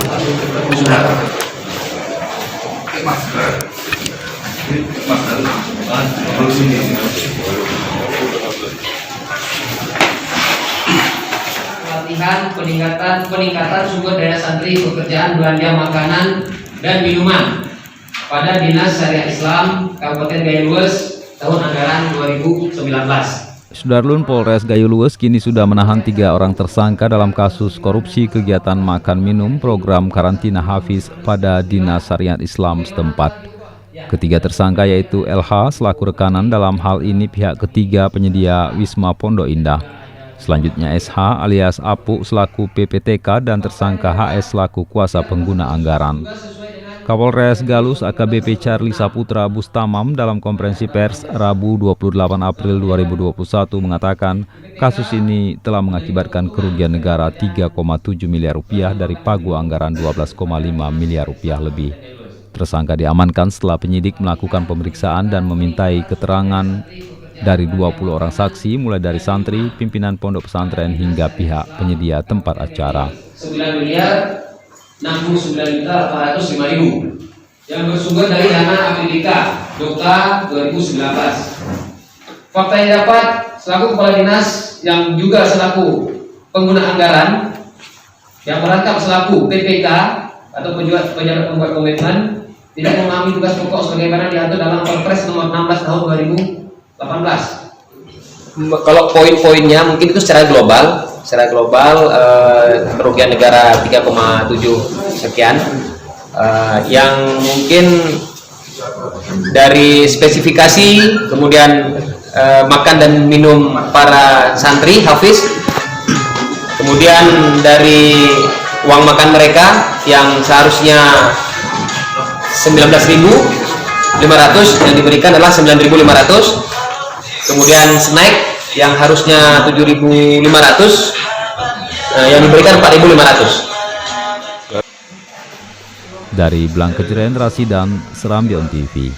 Pelatihan peningkatan sumber daya santri pekerjaan belanja makanan dan minuman pada Dinas Syariah Islam Kabupaten Gayo Luwes tahun anggaran 2019. Sudarlun Polres Gayo Luwes kini sudah menahan 3 orang tersangka dalam kasus korupsi kegiatan makan minum program karantina Hafiz pada Dinas Syariat Islam setempat. Ketiga tersangka yaitu LH selaku rekanan, dalam hal ini pihak ketiga penyedia Wisma Pondok Indah. Selanjutnya SH alias Apu selaku PPTK dan tersangka HS selaku kuasa pengguna anggaran. Kapolres Galus AKBP Charlie Saputra Bustamam dalam konferensi pers Rabu 28 April 2021 mengatakan kasus ini telah mengakibatkan kerugian negara 3,7 miliar rupiah dari pagu anggaran 12,5 miliar rupiah lebih. Tersangka diamankan setelah penyidik melakukan pemeriksaan dan memintai keterangan dari 20 orang saksi mulai dari santri, pimpinan pondok pesantren hingga pihak penyedia tempat acara. 9.069.805.000 yang bersumber dari dana Apbidika Doka 2019. Fakta yang dapat selaku kepala dinas yang juga selaku pengguna anggaran yang merangkap selaku PPK atau pejabat pembuat komitmen tidak memahami tugas pokok sebagaimana diatur dalam Perpres nomor 16 tahun 2018. Kalau poin-poinnya mungkin itu secara global kerugian negara 3,7 sekian, yang mungkin dari spesifikasi, kemudian makan dan minum para santri Hafiz, kemudian dari uang makan mereka yang seharusnya 19.500 yang diberikan adalah 9.500, kemudian snack yang harusnya 7.500 yang diberikan 4.500. Dari Blangkejeren, Rasidan, Serambion TV.